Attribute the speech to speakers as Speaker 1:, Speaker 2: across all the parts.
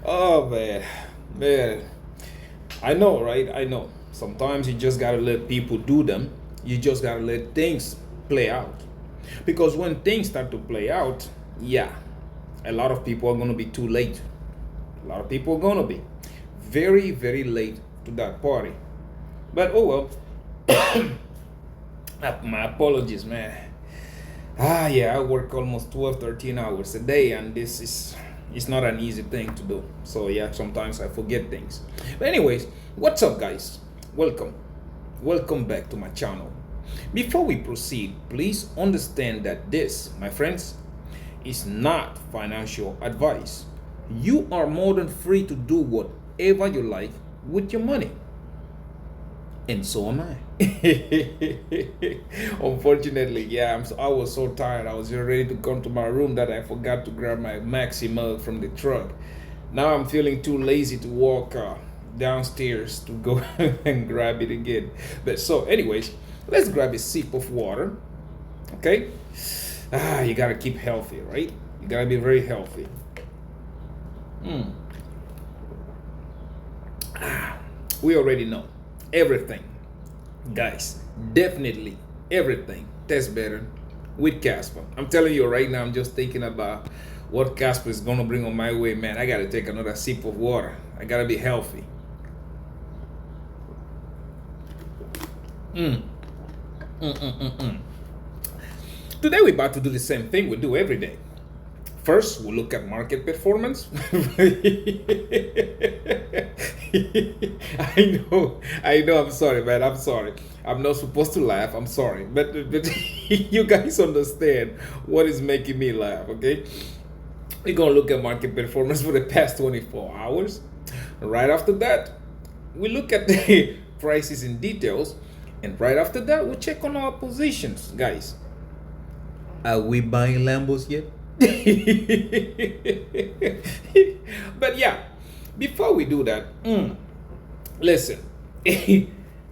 Speaker 1: Oh man. I know, right? I know. Sometimes you just gotta let people do them. You just gotta let things play out. Because when things start to play out, yeah, a lot of people are gonna be too late. A lot of people are gonna be very, very late to that party. But oh well. My apologies, man. Yeah, I work almost 12, 13 hours a day, and this is it's not an easy thing to do. So yeah, sometimes I forget things. But anyways, what's up, guys? Welcome. Welcome back to my channel. Before we proceed, please understand that this, my friends, is not financial advice. You are more than free to do whatever you like with your money. And so am I. Unfortunately, yeah, I was so tired. I was ready to come to my room that I forgot to grab my maxi mug from the truck. Now I'm feeling too lazy to walk downstairs to go and grab it again. But so, anyways, let's grab a sip of water. Okay? You gotta keep healthy, right? You gotta be very healthy. We already know everything, guys. Definitely everything tastes better with Kaspa. I'm telling you right now, I'm just thinking about what Kaspa is gonna bring on my way, man. I gotta take another sip of water. I gotta be healthy. Today we're about to do the same thing we do every day. First, we'll look at market performance. I know, I'm sorry, man. I'm sorry. I'm not supposed to laugh. I'm sorry. But you guys understand what is making me laugh, okay? We're gonna look at market performance for the past 24 hours. Right after that, we look at the prices in details. And right after that, we check on our positions, guys. Are we buying Lambos yet? But yeah, before we do that, listen,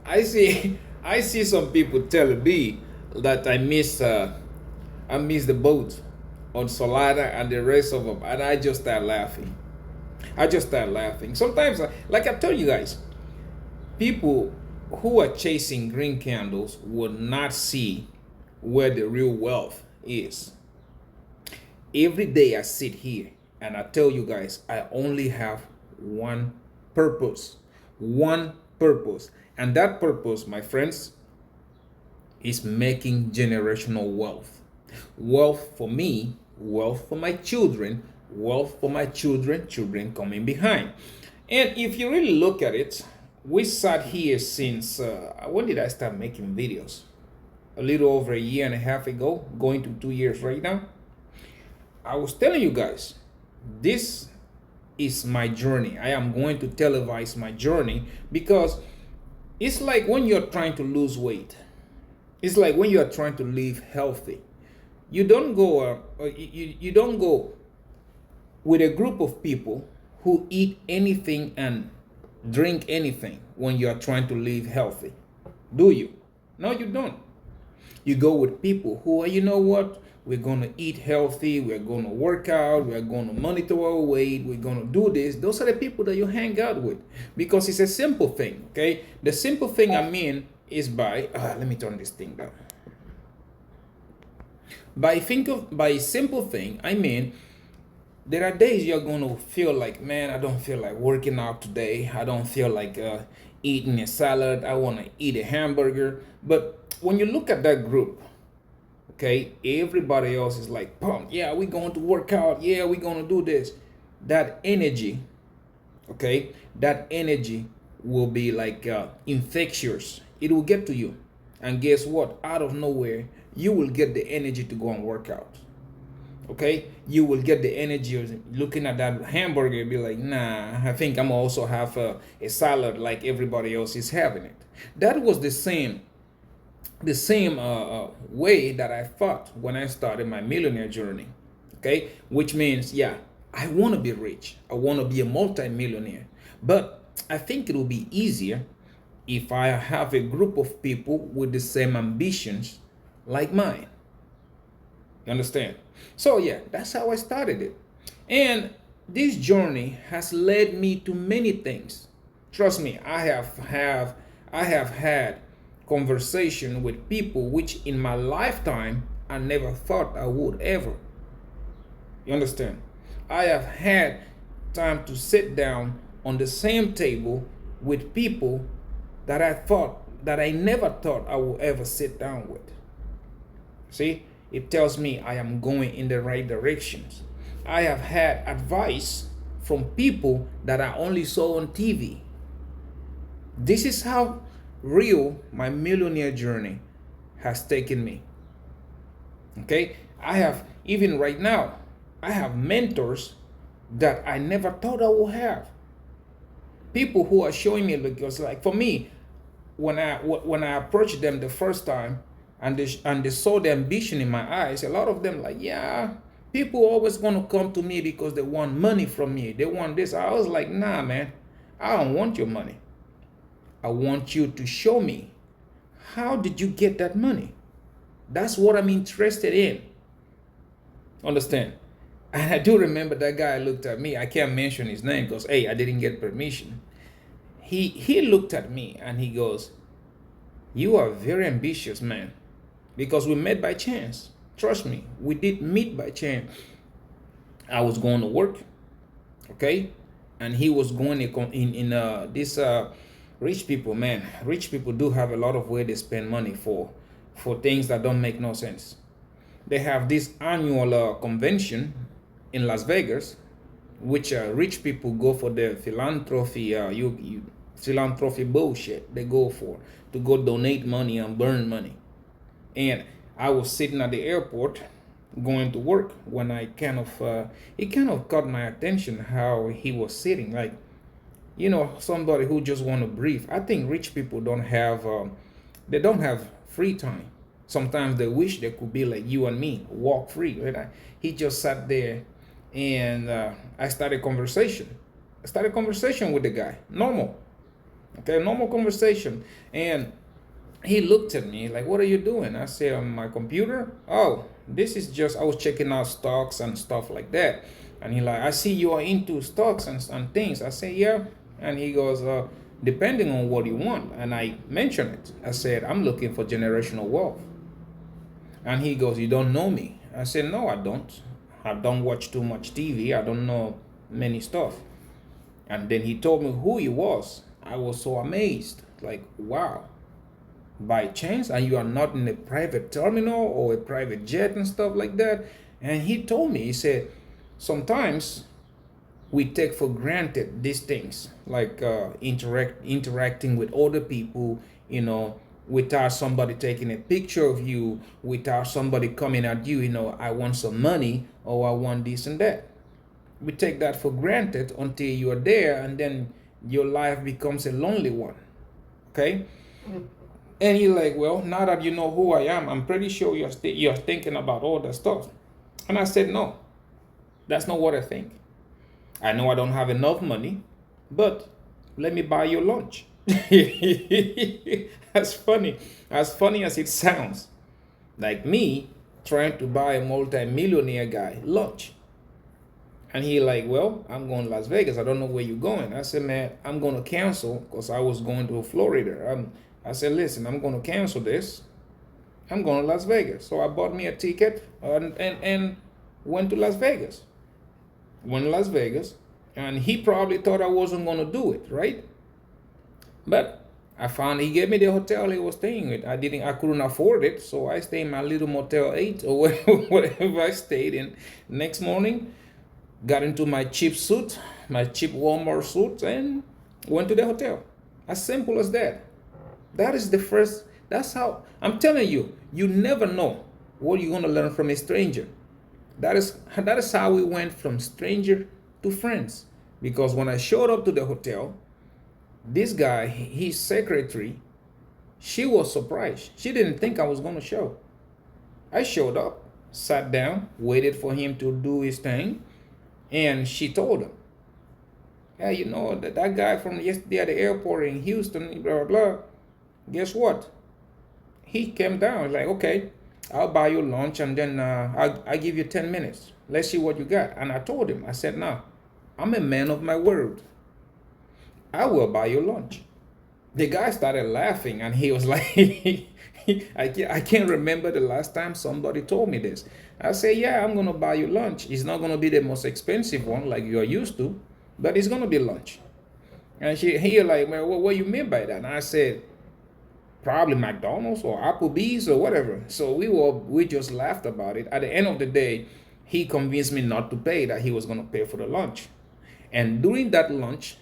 Speaker 1: I see some people telling me that I miss the boat on Solana and the rest of them, and I just start laughing. Sometimes, like I told you guys, people who are chasing green candles will not see where the real wealth is. Every day I sit here and I tell you guys, I only have one purpose. One purpose. And that purpose, my friends, is making generational wealth. Wealth for me, wealth for my children, wealth for my children coming behind. And if you really look at it, we sat here since, when did I start making videos? A little over a year and a half ago, going to 2 years right now. I was telling you guys, this is my journey. I am going to televise my journey because it's like when you're trying to lose weight. It's like when you are trying to live healthy. You don't go. You don't go with a group of people who eat anything and drink anything when you are trying to live healthy, do you? No, you don't. You go with people who are, you know what? We're going to eat healthy. We're going to work out. We're going to monitor our weight. We're going to do this. Those are the people that you hang out with because it's a simple thing, okay? The simple thing I mean is let me turn this thing down. By simple thing, I mean, there are days you're going to feel like, man, I don't feel like working out today. I don't feel like eating a salad. I want to eat a hamburger. But when you look at that group, okay, everybody else is like pumped. Yeah, we're going to work out. Yeah, we're going to do this. That energy, okay, that energy will be like infectious. It will get to you. And guess what? Out of nowhere, you will get the energy to go and work out. Okay, you will get the energy of looking at that hamburger and be like, nah, I think I'm also have a salad like everybody else is having it. That was the same way that I thought when I started my millionaire journey. Okay, which means, yeah, I want to be rich. I want to be a multi-millionaire. But I think it will be easier if I have a group of people with the same ambitions like mine. You understand? So yeah, that's how I started it. And This journey has led me to many things. Trust me, I have had conversation with people which in my lifetime I never thought I would ever. You understand? I have had time to sit down on the same table with people that I never thought I would ever sit down with. See, it tells me I am going in the right directions. I have had advice from people that I only saw on TV. This is how real my millionaire journey has taken me. Okay, I have, even right now, I have mentors that I never thought I would have. People who are showing me, because like for me, when I approached them the first time, and they saw the ambition in my eyes, a lot of them like, yeah, people always gonna come to me because they want money from me. They want this. I was like, nah, man, I don't want your money. I want you to show me, how did you get that money? That's what I'm interested in. Understand? And I do remember that guy looked at me. I can't mention his name because, hey, I didn't get permission. He looked at me and he goes, you are very ambitious, man. Because we met by chance. Trust me, we did meet by chance. I was going to work, okay? And he was going in this rich people, man. Rich people do have a lot of way they spend money for things that don't make no sense. They have this annual convention in Las Vegas, which rich people go for their philanthropy, philanthropy bullshit. They go for to go donate money and burn money. And I was sitting at the airport going to work when I it kind of caught my attention how he was sitting, like, somebody who just want to breathe. I think rich people don't have they don't have free time. Sometimes they wish they could be like you and me, walk free. Right? He just sat there, and I started conversation. I started conversation with the guy, normal, okay, normal conversation, and he looked at me like, what are you doing? I said, on my computer. Oh, this is just, I was checking out stocks and stuff like that. And he like, I see you are into stocks and things. I say, yeah. And he goes, depending on what you want. And I mentioned it. I said, I'm looking for generational wealth. And he goes, you don't know me. I said, no, I don't. I don't watch too much TV. I don't know many stuff. And then he told me who he was. I was so amazed. Like, wow. By chance, and you are not in a private terminal or a private jet and stuff like that. And he told me, he said, sometimes we take for granted these things, like interacting with other people, without somebody taking a picture of you, without somebody coming at you, I want some money, or I want this and that. We take that for granted until you are there, and then your life becomes a lonely one. Okay? And he like, well, now that you know who I am, I'm pretty sure you're thinking about all that stuff. And I said, no, that's not what I think. I know I don't have enough money, but let me buy you lunch. As funny as it sounds, like me trying to buy a multi-millionaire guy lunch. And he like, well, I'm going to Las Vegas. I don't know where you're going. I said, man, I'm going to cancel because I was going to Florida. I said, listen, I'm going to cancel this. I'm going to Las Vegas. So I bought me a ticket and went to Las Vegas. Went to Las Vegas. And he probably thought I wasn't going to do it, right? But I found he gave me the hotel he was staying with. I couldn't afford it. So I stayed in my little Motel 8 or whatever I stayed in. Next morning, got into my cheap suit, my cheap Walmart suit, and went to the hotel. As simple as that. That's how, I'm telling you, you never know what you're going to learn from a stranger. That is how we went from stranger to friends. Because when I showed up to the hotel, this guy, his secretary, she was surprised. She didn't think I was going to show. I showed up, sat down, waited for him to do his thing, and she told him, hey, that guy from yesterday at the airport in Houston, blah, blah, blah. Guess what? He came down, like, okay, I'll buy you lunch, and then I'll give you 10 minutes. Let's see what you got. And I told him, I said, no, I'm a man of my word. I will buy you lunch. The guy started laughing and he was like, I can't remember the last time somebody told me this. I say, yeah, I'm going to buy you lunch. It's not going to be the most expensive one like you're used to, but it's going to be lunch. And he like, well, what do you mean by that? And I said, probably McDonald's or Applebee's or whatever. So we just laughed about it. At the end of the day, he convinced me not to pay, that he was going to pay for the lunch. And during that lunch,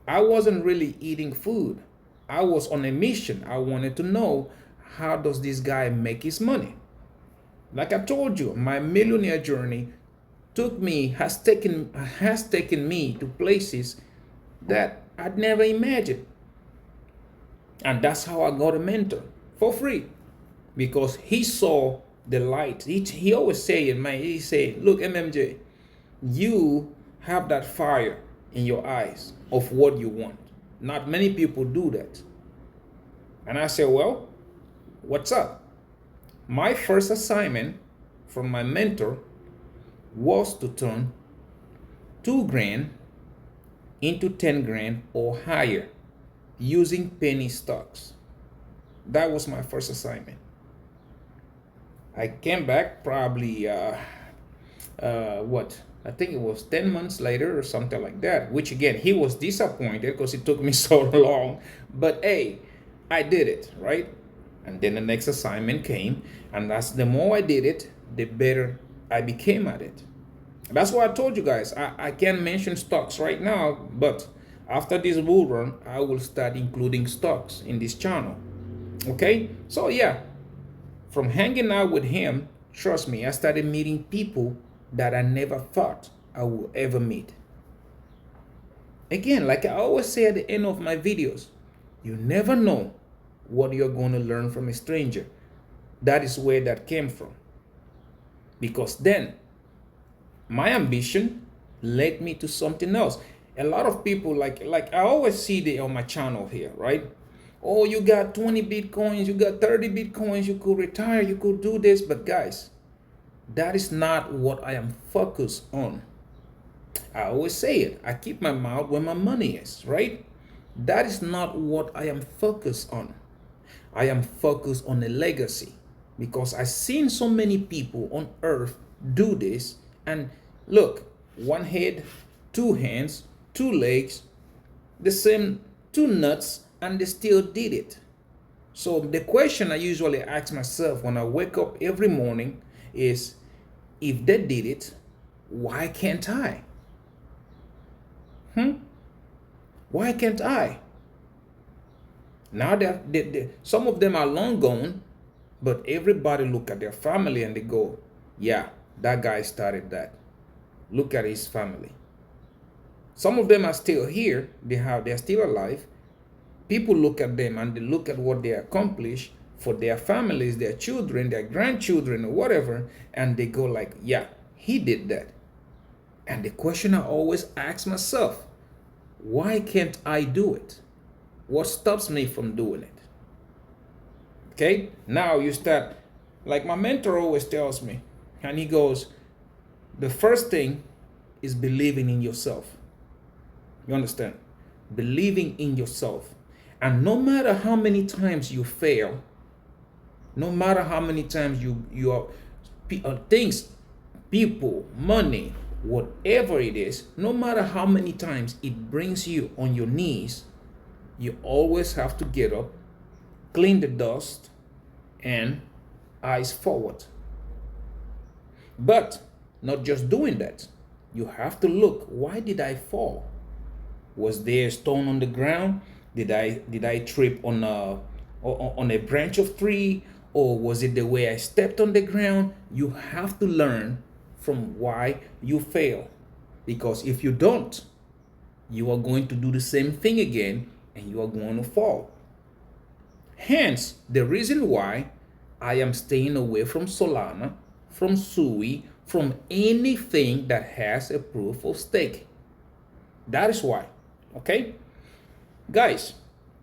Speaker 1: I wasn't really eating food. I was on a mission. I wanted to know, how does this guy make his money? Like I told you, my millionaire journey has taken me to places that I'd never imagined. And that's how I got a mentor for free, because he saw the light. He always say it, man. He say, look, MMJ, you have that fire in your eyes of what you want. Not many people do that. And I said, well, what's up? My first assignment from my mentor was to turn 2 grand into 10 grand or higher using penny stocks. That was my first assignment. I came back probably I think it was 10 months later or something like that, which again, he was disappointed because it took me so long. But hey, I did it, right? And then the next assignment came, and that's the more I did it, the better I became at it. That's why I told you guys, I can't mention stocks right now, but after this bull run, I will start including stocks in this channel. Okay? So yeah, from hanging out with him, trust me, I started meeting people that I never thought I would ever meet. Again, like I always say at the end of my videos, you never know what you're going to learn from a stranger. That is where that came from. Because then my ambition led me to something else. A lot of people, like I always see on my channel here, right? Oh, you got 20 Bitcoins, you got 30 Bitcoins, you could retire, you could do this. But guys, that is not what I am focused on. I always say it. I keep my mouth where my money is, right? That is not what I am focused on. I am focused on a legacy, because I've seen so many people on earth do this. And look, one head, 2 hands, 2 legs, the same 2 nuts, and they still did it. So the question I usually ask myself when I wake up every morning is, if they did it, why can't I? Why can't I? Now some of them are long gone, but everybody look at their family and they go, yeah, that guy started that. Look at his family. Some of them are still here. They're still alive. People look at them and they look at what they accomplish for their families, their children, their grandchildren, or whatever, and they go like, yeah, he did that. And the question I always ask myself, why can't I do it? What stops me from doing it? Okay, now you start, like my mentor always tells me, and he goes, the first thing is believing in yourself. You understand? Believing in yourself. And no matter how many times you fail, no matter how many times you are things, people, money, whatever it is, no matter how many times it brings you on your knees, you always have to get up, clean the dust, and eyes forward. But not just doing that. You have to look, why did I fall? Was there a stone on the ground? Did I trip on a branch of tree? Or was it the way I stepped on the ground? You have to learn from why you fail. Because if you don't, you are going to do the same thing again and you are going to fall. Hence, the reason why I am staying away from Solana, from Sui, from anything that has a proof of stake. That is why. Okay? Guys,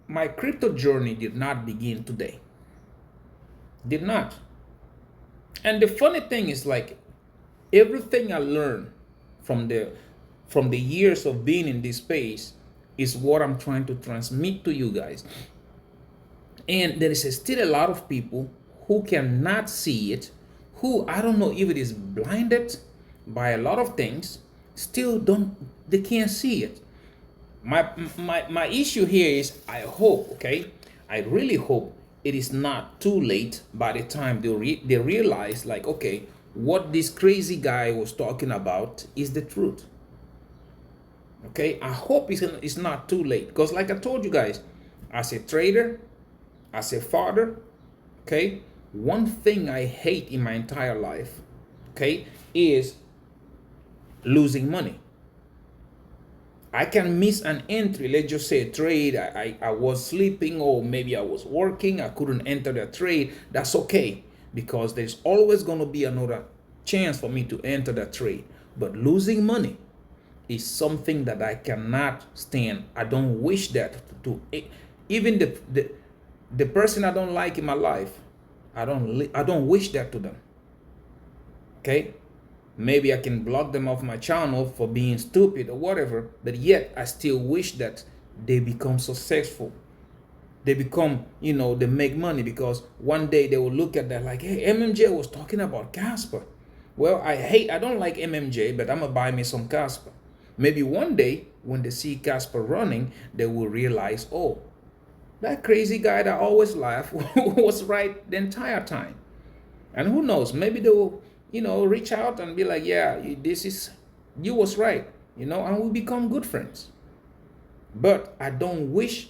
Speaker 1: my crypto journey did not begin today. Did not. And the funny thing is, like, everything I learned from from the years of being in this space is what I'm trying to transmit to you guys. And there is still a lot of people who cannot see it, who, I don't know if it is blinded by a lot of things, still they can't see it. My issue here is, I hope, okay, I really hope it is not too late by the time they realize, like, okay, what this crazy guy was talking about is the truth. Okay, I hope it's not too late, because like I told you guys, as a trader, as a father, okay, one thing I hate in my entire life, okay, is losing money. I can miss an entry, let's just say a trade, I was sleeping, or maybe I was working, I couldn't enter the trade. That's okay, because there's always going to be another chance for me to enter the trade. But losing money is something that I cannot stand. I don't wish that to even the person I don't like in my life. I don't wish that to them. Okay? Maybe I can block them off my channel for being stupid or whatever, but yet I still wish that they become successful. They become, they make money, because one day they will look at that like, hey, MMJ was talking about Kaspa. Well, I don't like MMJ, but I'm gonna buy me some Kaspa. Maybe one day when they see Kaspa running, they will realize, oh, that crazy guy that always laughed was right the entire time. And who knows, maybe they will reach out and be like, yeah, you was right, and we become good friends. But I don't wish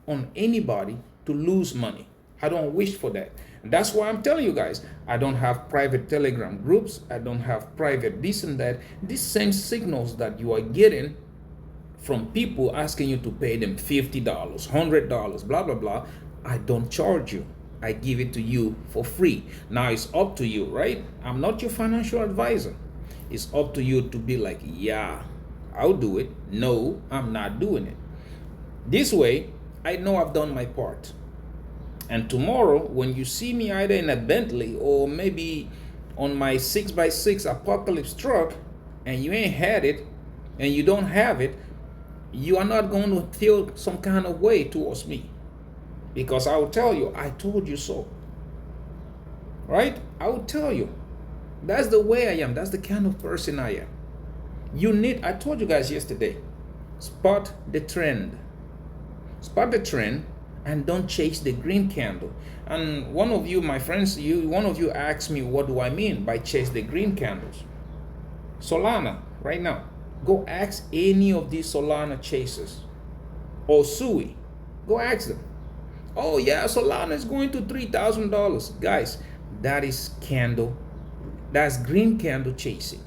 Speaker 1: on anybody to lose money. I don't wish for that. And that's why I'm telling you guys, I don't have private Telegram groups. I don't have private this and that. These same signals that you are getting from people asking you to pay them $50, $100, blah, blah, blah, I don't charge you. I give it to you for free. Now it's up to you, right? I'm not your financial advisor. It's up to you to be like, yeah, I'll do it. No, I'm not doing it. This way, I know I've done my part. And tomorrow, when you see me either in a Bentley or maybe on my 6x6 Apocalypse truck, and you ain't had it, and you don't have it, you are not going to feel some kind of way towards me. Because I will tell you, I told you so. Right? I will tell you. That's the way I am. That's the kind of person I am. I told you guys yesterday, spot the trend. Spot the trend and don't chase the green candle. And one of you, my friends, one of you asked me, what do I mean by chase the green candles? Solana, right now. Go ask any of these Solana chasers. Or Sui. Go ask them. Oh yeah, Solana is going to $3,000. Guys, that is that's green candle chasing.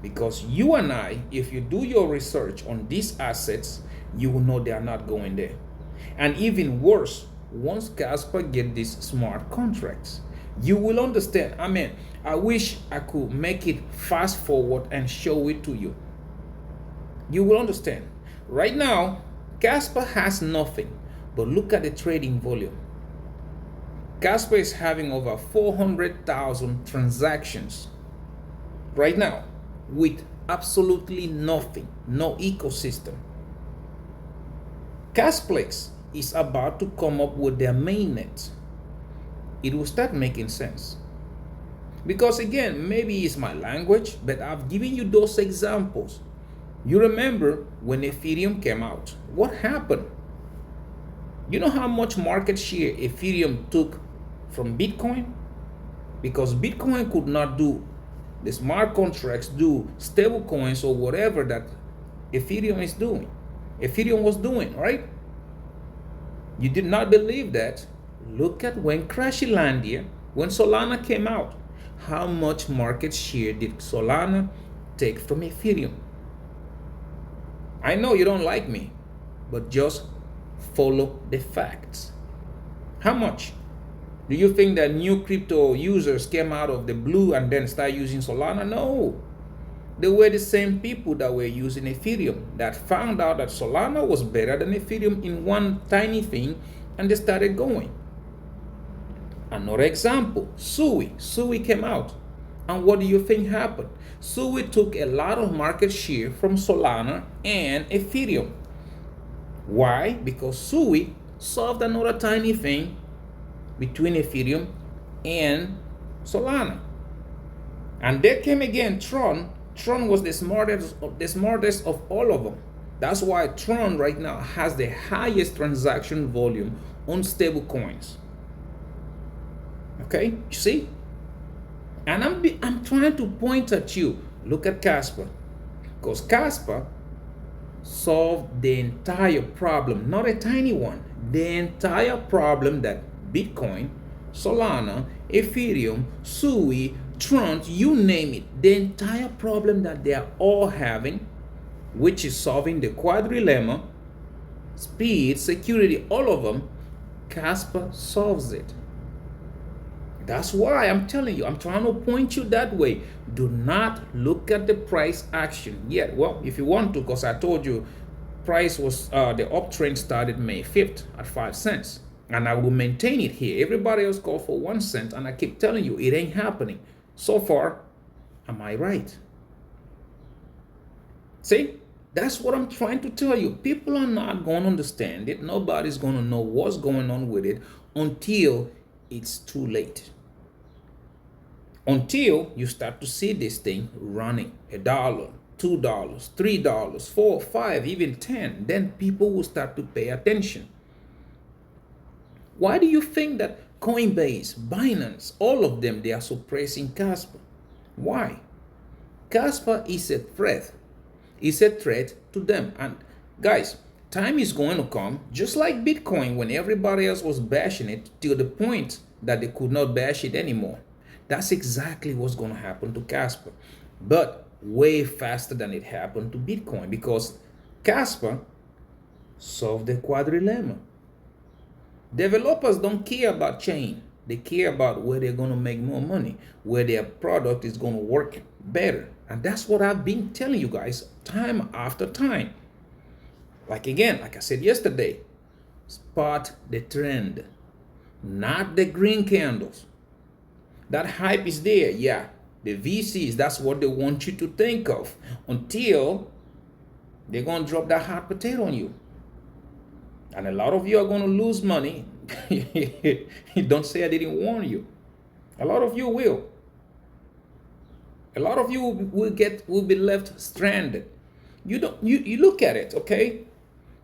Speaker 1: Because you and I, if you do your research on these assets, you will know they are not going there. And even worse, once Kaspa get these smart contracts, you will understand. I mean, I wish I could make it fast forward and show it to you. You will understand. Right now, Kaspa has nothing. But look at the trading volume. Kaspa is having over 400,000 transactions right now with absolutely nothing, no ecosystem. Kasplex is about to come up with their mainnet. It will start making sense. Because again, maybe it's my language, but I've given you those examples. You remember when Ethereum came out, what happened? You know how much market share Ethereum took from Bitcoin? Because Bitcoin could not do the smart contracts, do stable coins or whatever that Ethereum is doing. Ethereum was doing, right? You did not believe that. Look at when Crashilandia, when Solana came out, how much market share did Solana take from Ethereum? I know you don't like me, but just follow the facts. How much? Do you think that new crypto users came out of the blue and then start using Solana? No. They were the same people that were using Ethereum that found out that Solana was better than Ethereum in one tiny thing, and they started going. Another example, Sui. Sui came out. And what do you think happened? So we took a lot of market share from Solana and Ethereum. Why? Because Sui solved another tiny thing between Ethereum and Solana. And there came again Tron. Tron was the smartest of all of them. That's why Tron right now has the highest transaction volume on stable coins. Okay, you see? And I'm trying to point at you. Look at Kaspa. Because Kaspa solved the entire problem, not a tiny one, the entire problem that Bitcoin, Solana, Ethereum, Sui, Tron, you name it, the entire problem that they are all having, which is solving the quadrilemma, speed, security, all of them, Kaspa solves it. That's why I'm telling you, I'm trying to point you that way. Do not look at the price action yet. Well, if you want to, because I told you, price was the uptrend started May 5th at 5 cents. And I will maintain it here. Everybody else called for 1 cent, and I keep telling you, it ain't happening. So far, am I right? See? That's what I'm trying to tell you. People are not going to understand it. Nobody's going to know what's going on with it until it's too late. Until you start to see this thing running $1, $2, $3, $4, $5, even 10, then people will start to pay attention. Why do you think that Coinbase, Binance, all of them, they are suppressing Kaspa? Why? Kaspa is a threat. It's a threat to them. And guys, time is going to come, just like Bitcoin, when everybody else was bashing it, till the point that they could not bash it anymore. That's exactly what's going to happen to Kaspa, but way faster than it happened to Bitcoin, because Kaspa solved the quadrilemma. Developers don't care about chain. They care about where they're going to make more money, where their product is going to work better. And that's what I've been telling you guys time after time. Like I said yesterday, spot the trend, not the green candles. That hype is there, yeah. The VCs, that's what they want you to think of until they're going to drop that hot potato on you. And a lot of you are going to lose money. Don't say I didn't warn you. A lot of you will. A lot of you will be left stranded. You look at it, okay?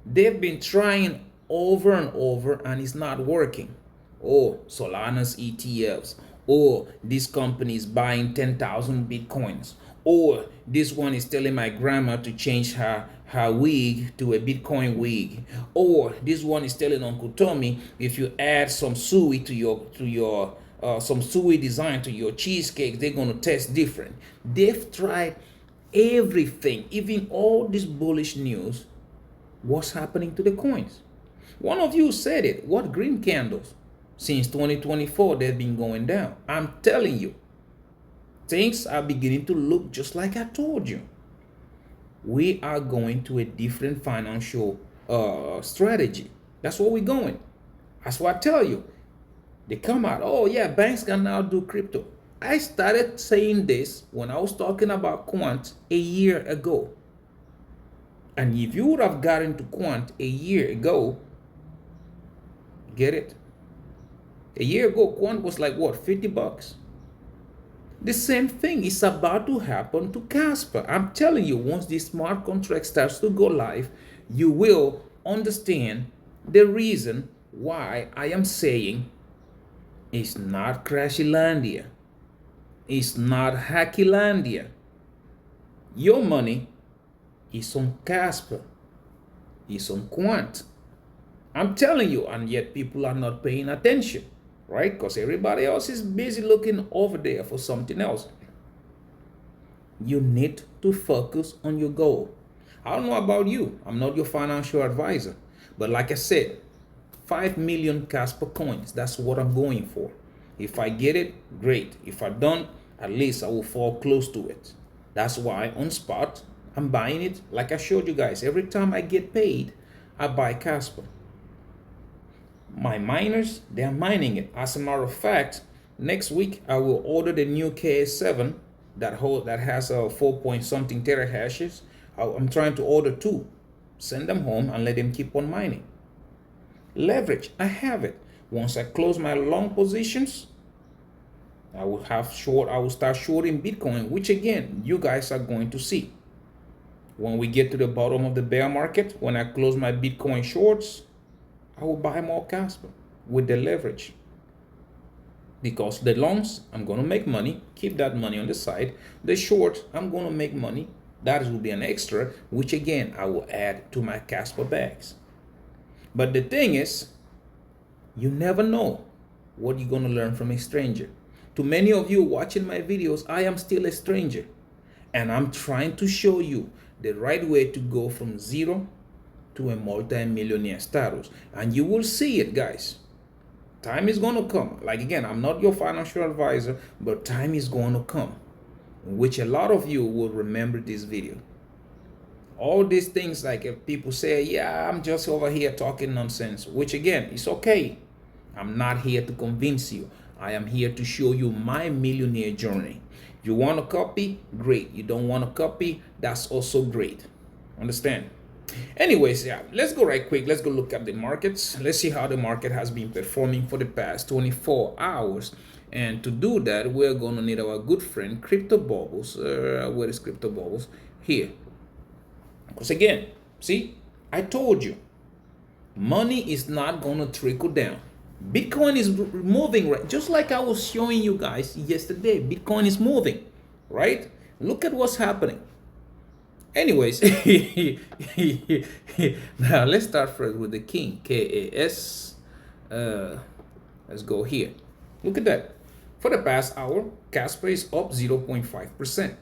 Speaker 1: They've been trying over and over and it's not working. Oh, Solana's ETFs. Or this company is buying 10,000 Bitcoins. Or this one is telling my grandma to change her wig to a Bitcoin wig. Or this one is telling Uncle Tommy, if you add some Sui to your some Sui design to your cheesecake, they're going to taste different. They've tried everything, even all this bullish news. What's happening to the coins? One of you said it. What green candles? Since 2024, they've been going down. I'm telling you, things are beginning to look just like I told you. We are going to a different financial strategy. That's where we're going. That's what I tell you. They come out, oh yeah, banks can now do crypto. I started saying this when I was talking about quant a year ago. And if you would have gotten to quant a year ago, get it? A year ago, quant was like what, $50? The same thing is about to happen to Kaspa. I'm telling you, once this smart contract starts to go live, you will understand the reason why I am saying it's not Crashylandia. It's not Hackylandia. Your money is on Kaspa. It's on quant. I'm telling you, and yet people are not paying attention. Right? Because everybody else is busy looking over there for something else. You need to focus on your goal. I don't know about you. I'm not your financial advisor. But like I said, 5 million Kaspa coins. That's what I'm going for. If I get it, great. If I don't, at least I will fall close to it. That's why on spot, I'm buying it. Like I showed you guys, every time I get paid, I buy Kaspa. My miners, they're mining it. As a matter of fact, Next week, I will order the new KS7 that has a 4 point something terahashes. I'm trying to order 2, send them home and let them keep on mining. Leverage, I have it. Once I close my long positions, I will start shorting Bitcoin, which again, you guys are going to see. When we get to the bottom of the bear market, when I close my Bitcoin shorts, I will buy more Kaspa with the leverage. Because the longs, I'm going to make money, keep that money on the side. The short, I'm going to make money. That will be an extra, which again, I will add to my Kaspa bags. But the thing is, you never know what you're going to learn from a stranger. To many of you watching my videos, I am still a stranger. And I'm trying to show you the right way to go from zero to a multi-millionaire status. And you will see it, guys. Time is going to come. Like again, I'm not your financial advisor, but time is going to come in which a lot of you will remember this video. All these things, like if people say, yeah, I'm just over here talking nonsense, which again, it's okay. I'm not here to convince you. I am here to show you my millionaire journey. You want a copy? Great. You don't want a copy? That's also great. Understand? Anyways, yeah, let's go right quick. Let's go look at the markets. Let's see how the market has been performing for the past 24 hours. And to do that, we're going to need our good friend, Crypto Bubbles. Where is Crypto Bubbles? Here. Because again, see, I told you, money is not going to trickle down. Bitcoin is moving, right? Just like I was showing you guys yesterday, Bitcoin is moving, right? Look at what's happening. Anyways, now let's start first with the king, KAS. Let's go here. Look at that. For the past hour, Kaspa is up 0.5%,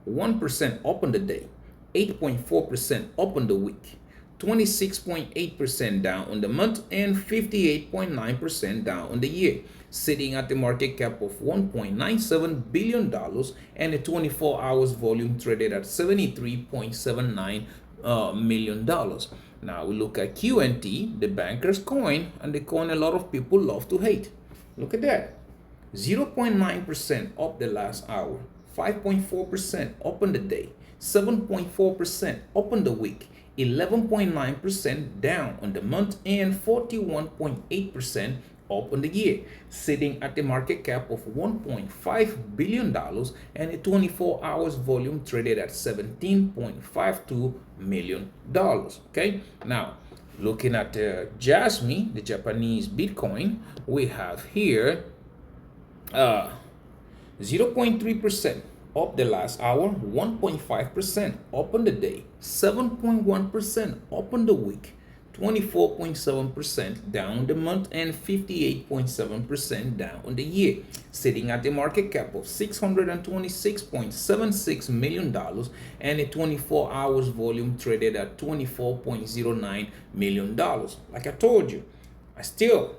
Speaker 1: 1% up on the day, 8.4% up on the week, 26.8% down on the month, and 58.9% down on the year, sitting at the market cap of $1.97 billion and a 24 hours volume traded at $73.79 million. Now we look at QNT, the banker's coin, and the coin a lot of people love to hate. Look at that. 0.9% up the last hour, 5.4% up on the day, 7.4% up on the week, 11.9% down on the month, and 41.8% up on the year, sitting at the market cap of $1.5 billion and a 24 hours volume traded at $17.52 million. Okay, now looking at Jasmine, the Japanese Bitcoin, we have here 0.3% up the last hour, 1.5% up on the day, 7.1% up on the week, 24.7% down on the month, and 58.7% down on the year, sitting at the market cap of $626.76 million and a 24 hours volume traded at $24.09 million. Like I told you, I'm still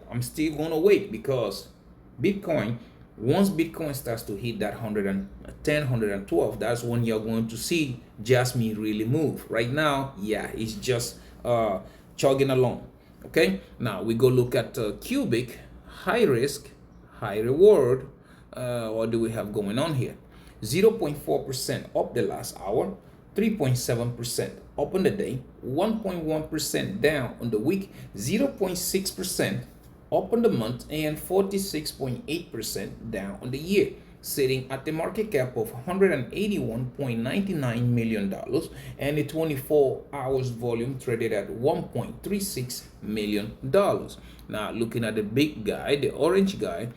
Speaker 1: going to wait, because Bitcoin, once Bitcoin starts to hit that 110, 112, that's when you're going to see Jasmine really move. Right now, yeah, it's just chugging along. Okay, now we go look at Cubic, high risk, high reward. What do we have going on here? 0.4% up the last hour, 3.7% up on the day, 1.1% down on the week, 0.6% up on the month, and 46.8% down on the year, sitting at the market cap of $181.99 million and a 24 hours volume traded at $1.36 million. Now looking at the big guy, the orange guy,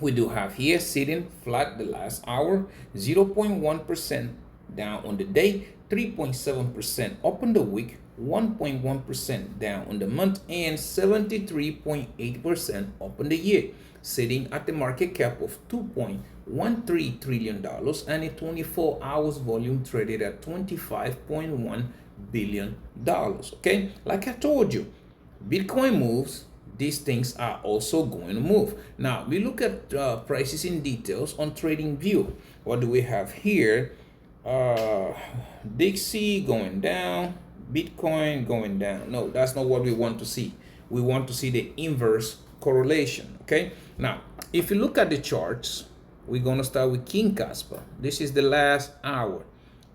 Speaker 1: we do have here sitting flat the last hour, 0.1% down on the day, 3.7% up on the week, 1.1% down on the month, and 73.8% up on the year, sitting at the market cap of $2.13 trillion and a 24 hours volume traded at $25.1 billion. Okay, like I told you, Bitcoin moves, these things are also going to move. Now we look at prices in details on TradingView. What do we have here? Dixie going down, Bitcoin going down. No, that's not what we want to see. We want to see the inverse correlation. Okay, now If you look at the charts, we're going to start with King Kaspa. This is the last hour.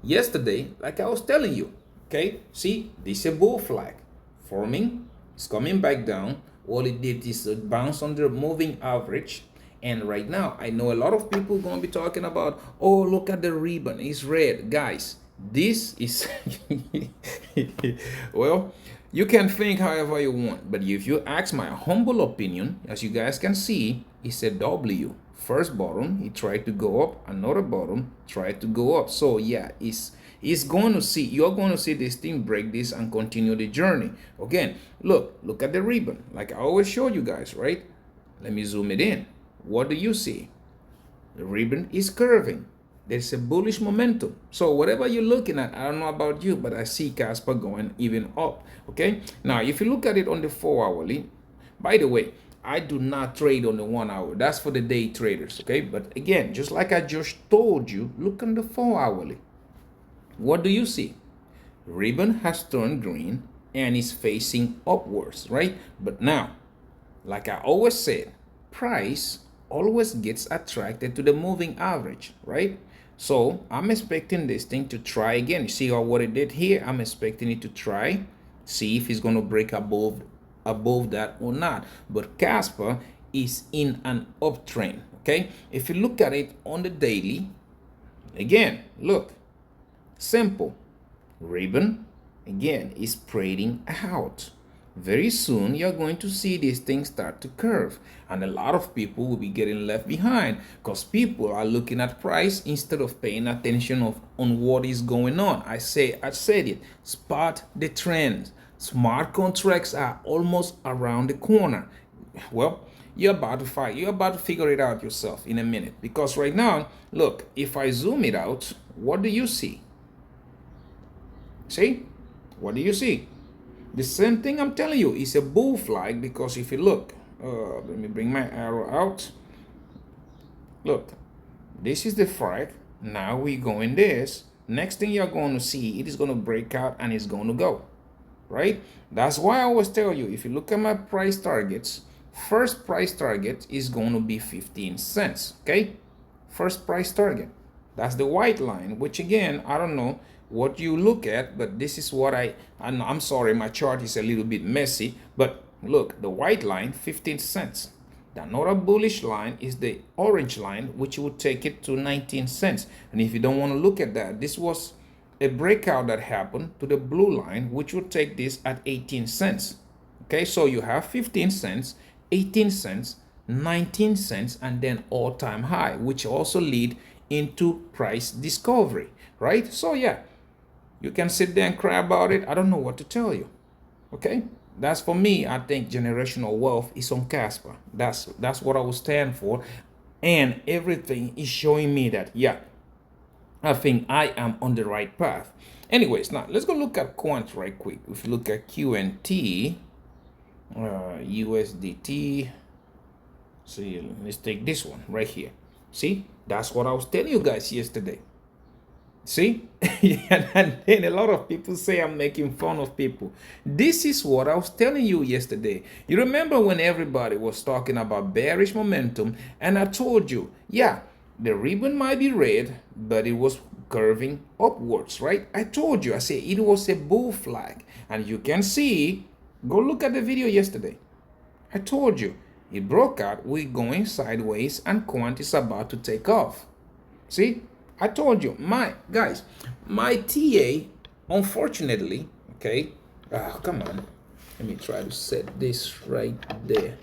Speaker 1: Yesterday, like I was telling you, okay, see, this is a bull flag forming. It's coming back down. All it did is bounce on the moving average. And right now, I know a lot of people going to be talking about, oh, look at the ribbon. It's red. Guys, this is, well, you can think however you want. But if you ask my humble opinion, as you guys can see, it's a W. First bottom, it tried to go up. Another bottom tried to go up. So yeah, it's going to see, you're going to see this thing break this and continue the journey. Again, look at the ribbon. Like I always show you guys, right? Let me zoom it in. What do you see? The ribbon is curving. There's a bullish momentum. So whatever you're looking at, I don't know about you, but I see Kaspa going even up. Okay. Now, if you look at it on the 4-hourly, by the way, I do not trade on the 1 hour. That's for the day traders. Okay. But again, just like I just told you, look on the 4-hourly. What do you see? Ribbon has turned green and is facing upwards, right? But now, like I always said, price always gets attracted to the moving average, right? So I'm expecting this thing to try again. You see how what it did here? I'm expecting it to try, see if it's going to break above that or not. But Kaspa is in an uptrend. Okay, if you look at it on the daily, again, look, simple. Ribbon again is trading out. Very soon you're going to see these things start to curve, and a lot of people will be getting left behind because people are looking at price instead of paying attention on what is going on. I said it, spot the trends. Smart contracts are almost around the corner. Well, you're about to figure it out yourself in a minute, because right now, look, if I zoom it out, what do you see? See, what do you see? The same thing I'm telling you is a bull flag, because if you look, let me bring my arrow out. Look, this is the flag. Now we go in this. Next thing you're going to see, it is going to break out and it's going to go, right? That's why I always tell you, if you look at my price targets, first price target is going to be 15 cents, okay? First price target. That's the white line, which again, I don't know what you look at, but this is what I'm sorry, my chart is a little bit messy, but look, the white line, 15 cents. The another bullish line is the orange line, which would take it to 19 cents. And if you don't want to look at that, this was a breakout that happened to the blue line, which would take this at 18 cents. Okay, so you have 15 cents, 18 cents, 19 cents, and then all-time high, which also lead into price discovery, right? So yeah, you can sit there and cry about it. I don't know what to tell you. Okay, that's for me. I think generational wealth is on Kaspa. That's what I will stand for, and everything is showing me that, yeah, I think I am on the right path. Anyways, now let's go look at quant right quick. If you look at QNT, USDT, see, let's take this one right here. See, that's what I was telling you guys yesterday. See, and then a lot of people say I'm making fun of people. This is what I was telling you yesterday. You remember when everybody was talking about bearish momentum, and I told you, yeah, the ribbon might be red, but it was curving upwards, right? I told you, I said it was a bull flag, and you can see, go look at the video yesterday. I told you, it broke out, we're going sideways, and quant is about to take off. See? I told you, my TA, unfortunately, okay, come on, let me try to set this right there.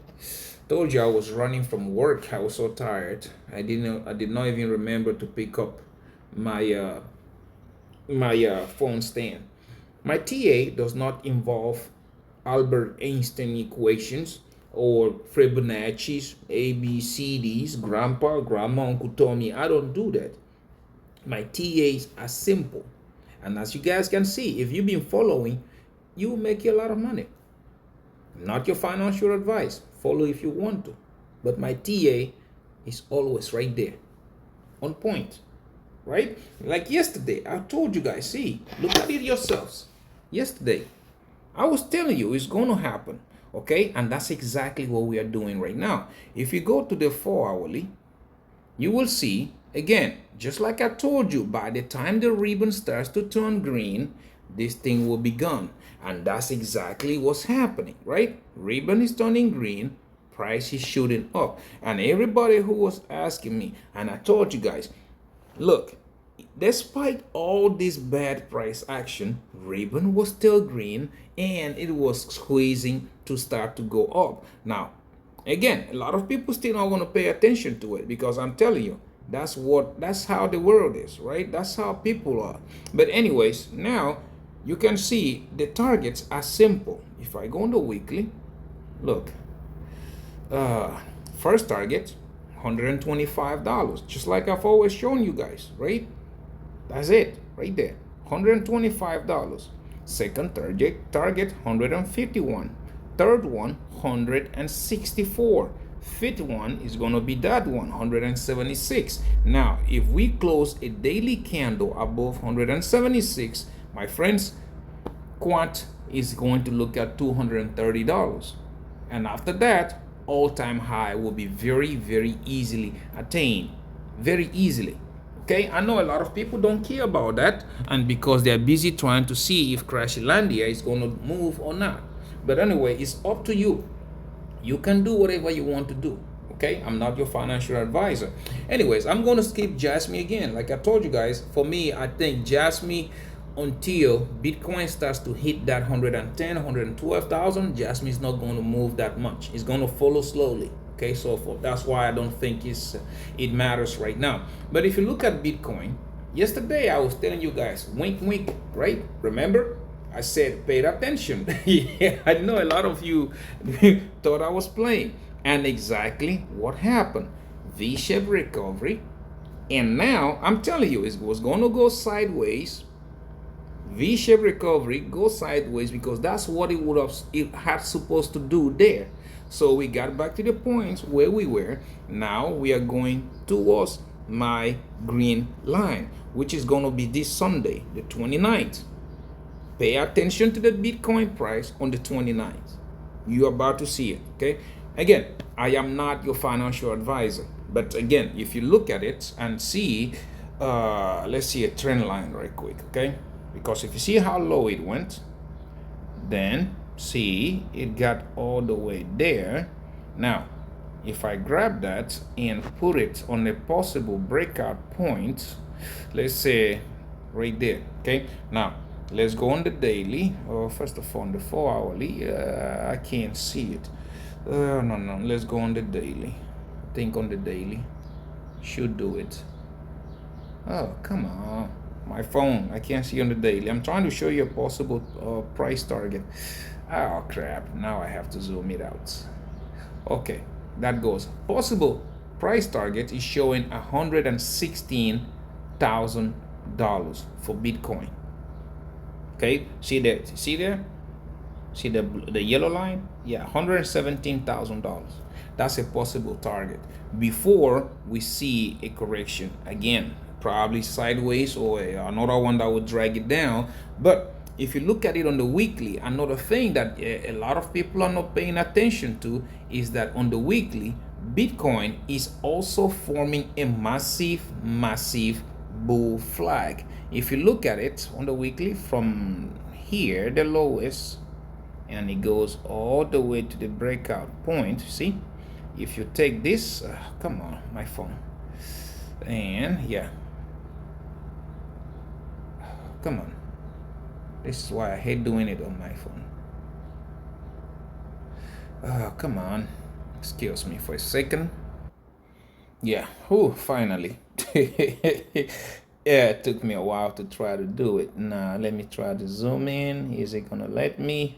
Speaker 1: Told you I was running from work. I was so tired. I did not even remember to pick up my phone stand. My TA does not involve Albert Einstein equations or Fibonacci's, ABCDs, grandpa, grandma, Uncle Tommy. I don't do that. My TAs are simple, and as you guys can see, if you've been following, you will make you a lot of money. Not your financial advice. Follow if you want to, but my TA is always right there, on point, right? Like yesterday, I told you guys, see, look at it yourselves. Yesterday, I was telling you it's going to happen. Okay, and that's exactly what we are doing right now. If you go to the 4 hourly, you will see again, just like I told you, by the time the ribbon starts to turn green, this thing will be gone. And that's exactly what's happening, right? Ribbon is turning green, price is shooting up. And everybody who was asking me, and I told you guys, look, despite all this bad price action, ribbon was still green and it was squeezing to start to go up. Now, again, a lot of people still don't want to pay attention to it because I'm telling you, that's how the world is, right? That's how people are. But anyways, now you can see the targets are simple. If I go on the weekly, look, uh, first target, $125, just like I've always shown you guys, right? That's it, right there, $125. Second target 151. Third one 164. Fifth one is gonna be that one, 176. Now, if we close a daily candle above 176, my friends, quant is going to look at $230. And after that, all-time high will be very, very easily attained. Very easily. Okay, I know a lot of people don't care about that, and because they're busy trying to see if Crashlandia is going to move or not. But anyway, it's up to you. You can do whatever you want to do. Okay, I'm not your financial advisor. Anyways, I'm going to skip Jasmine again. Like I told you guys, for me, I think Jasmine, until Bitcoin starts to hit that 110, 112,000, Jasmine is not going to move that much. It's going to follow slowly. Okay, so that's why I don't think it matters right now. But if you look at Bitcoin, yesterday I was telling you guys, wink, wink, right? Remember? I said, pay attention. Yeah, I know a lot of you thought I was playing. And exactly what happened. V-shaped recovery. And now, I'm telling you, it was going to go sideways. V-shaped recovery, go sideways, because that's what it had supposed to do there. So we got back to the points where we were. Now we are going towards my green line, which is going to be this Sunday, the 29th. Pay attention to the Bitcoin price on the 29th. You're about to see it, okay? Again, I am not your financial advisor. But again, if you look at it and see, let's see a trend line right quick, okay? Because if you see how low it went, then see it got all the way there. Now, if I grab that and put it on a possible breakout point, let's say right there, okay? Now, let's go on the daily. First of all, on the 4 hourly, I can't see it. No, let's go on the daily. I think on the daily should do it. Oh, come on. My phone, I can't see on the daily. I'm trying to show you a possible price target. Oh crap, now I have to zoom it out. Okay, that goes. Possible price target is showing $116,000 for Bitcoin. Okay, see that? See there? See the yellow line? Yeah, $117,000. That's a possible target before we see a correction again, probably sideways or another one that would drag it down. But if you look at it on the weekly, another thing that a lot of people are not paying attention to is that on the weekly, Bitcoin is also forming a massive bull flag. If you look at it on the weekly from here, the lowest, and it goes all the way to the breakout point, see? If you take this, come on, my phone, and yeah, come on. This is why I hate doing it on my phone. Come on. Excuse me for a second. Yeah, finally. Yeah, it took me a while to try to do it. Now, let me try to zoom in. Is it gonna let me?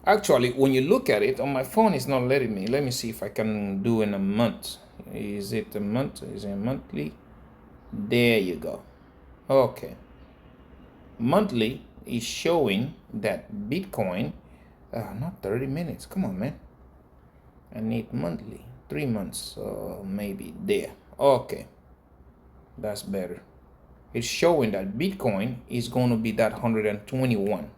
Speaker 1: Actually, when you look at it on my phone, it's not letting me. Let me see if I can do in a month. Is it a month? Is it monthly? There you go. Okay. Monthly is showing that Bitcoin, not 30 minutes. Come on, man. I need monthly. 3 months, maybe there. Okay. That's better. It's showing that Bitcoin is going to be that 121.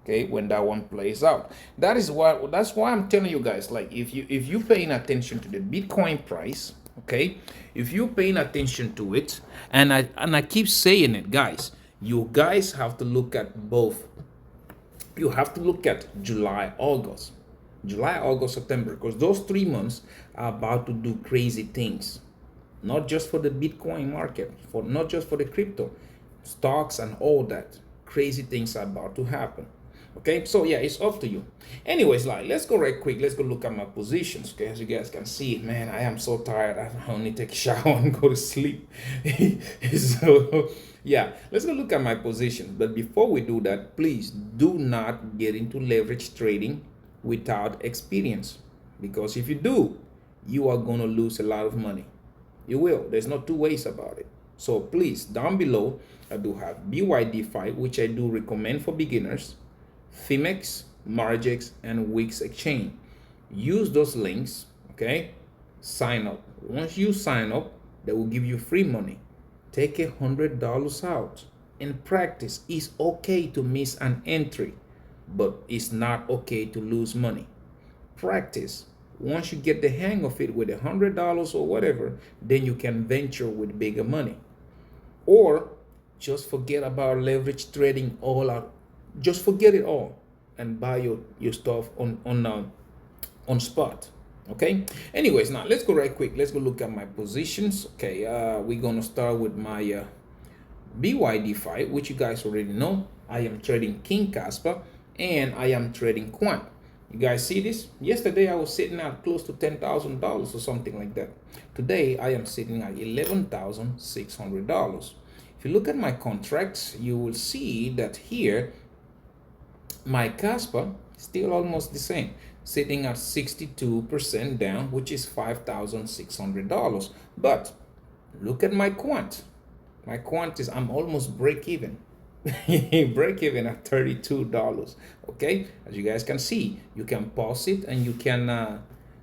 Speaker 1: Okay, when that one plays out. That's why I'm telling you guys, like, if you paying attention to the Bitcoin price, okay, if you're paying attention to it, and I keep saying it, guys, you guys have to look at both. You have to look at July, August, September, because those 3 months are about to do crazy things, not just for the Bitcoin market, for not just for the crypto, stocks and all that. Crazy things are about to happen. Okay, so yeah, it's up to you. Anyways, like, let's go right quick. Let's go look at my positions. Okay, as you guys can see, man, I am so tired. I only take a shower and go to sleep. So yeah, let's go look at my positions. But before we do that, please do not get into leverage trading without experience, because if you do, you are going to lose a lot of money. You will. There's no two ways about it. So please, down below, I do have Bydfi, which I do recommend for beginners, Phemex, Margex, and Wix Exchange. Use those links, okay? Sign up. Once you sign up, they will give you free money. Take $100 out and practice. It's okay to miss an entry, but it's not okay to lose money. Practice. Once you get the hang of it with $100 or whatever, then you can venture with bigger money. Or just forget about leverage trading all out. Just forget it all and buy your stuff on spot. Okay. Anyways, now let's go right quick. Let's go look at my positions. Okay. We're gonna start with my Bydfi, which you guys already know. I am trading King Kaspa and I am trading Quant. You guys see this? Yesterday I was sitting at close to $10,000 or something like that. Today I am sitting at $11,600. If you look at my contracts, you will see that here my Kaspa still almost the same, sitting at 62% down, which is $5,600. But look at my Quant. My Quant is, I'm almost break even. Break even at $32. Okay, as you guys can see, you can pause it and you can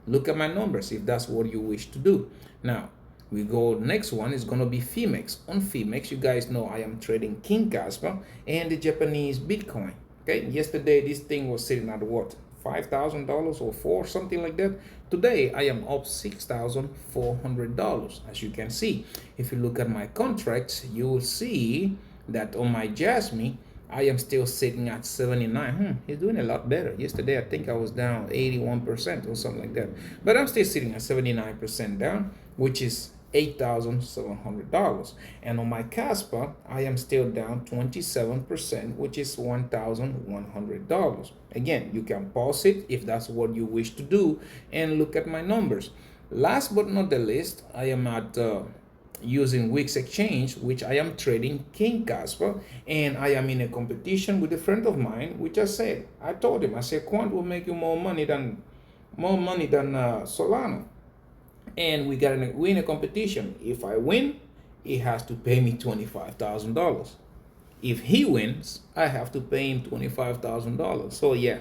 Speaker 1: look at my numbers if that's what you wish to do. Now we go, next one is going to be Phemex. On Phemex, you guys know I am trading King Kaspa and the Japanese Bitcoin. Okay, yesterday this thing was sitting at what, $5,000 or four, something like that. Today I am up $6,400. As you can see, if you look at my contracts, you will see that on my Jasmine I am still sitting at 79. He's doing a lot better. Yesterday I think I was down 81% or something like that, but I'm still sitting at 79% down, which is $8,700. And on my Kaspa I am still down 27%, which is $1,100. Again, you can pause it if that's what you wish to do and look at my numbers. Last but not the least, I am at using Wix Exchange, which I am trading King Kaspa, and I am in a competition with a friend of mine, which I told him, I said, Quant will make you more money than Solana. And we're in a competition. If I win, he has to pay me $25,000. If he wins, I have to pay him $25,000. So yeah,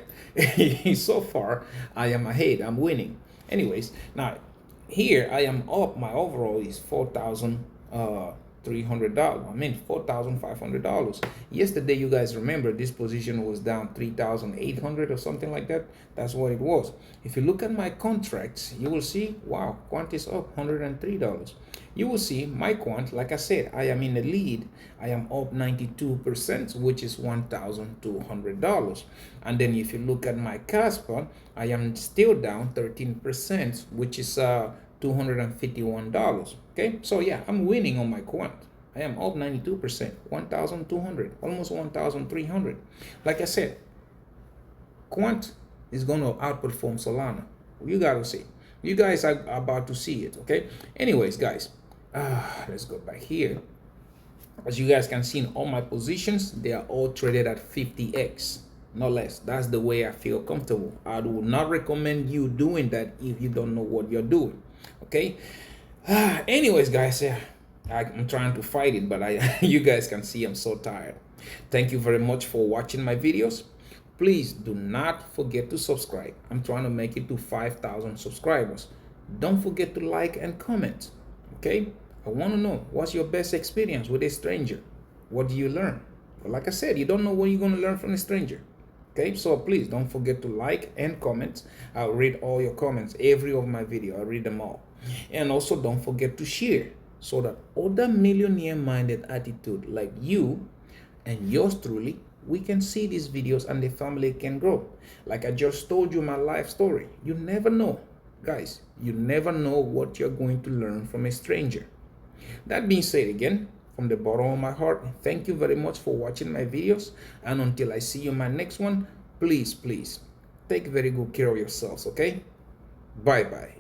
Speaker 1: so far I am ahead. I'm winning. Anyways, now here I am up. My overall is $4,300. I mean $4,500. Yesterday, you guys remember this position was down 3,800 or something like that. That's what it was. If you look at my contracts, you will see, wow, Quant is up $103. You will see my Quant, like I said, I am in the lead. I am up 92%, which is $1,200. And then if you look at my Kaspa, I am still down 13%, which is $251. Okay, so yeah, I'm winning on my Quant. I am up 92%, 1,200, almost 1,300. Like I said, Quant is going to outperform Solana. You gotta see. You guys are about to see it. Okay. Anyways, guys, let's go back here. As you guys can see in all my positions, they are all traded at 50x, no less. That's the way I feel comfortable. I would not recommend you doing that if you don't know what you're doing. Okay. Anyways, guys, I'm trying to fight it, but you guys can see I'm so tired. Thank you very much for watching my videos. Please do not forget to subscribe. I'm trying to make it to 5,000 subscribers. Don't forget to like and comment. Okay? I want to know, what's your best experience with a stranger? What do you learn? Well, like I said, you don't know what you're going to learn from a stranger. Okay, so please don't forget to like and comment. I'll read all your comments, every of my video. I'll read them all. And also don't forget to share so that other millionaire minded attitude like you and yours truly, we can see these videos and the family can grow. Like I just told you my life story. You never know, guys. You never know what you're going to learn from a stranger. That being said, again, from the bottom of my heart, thank you very much for watching my videos. And until I see you in my next one, please, please take very good care of yourselves, okay? Bye bye.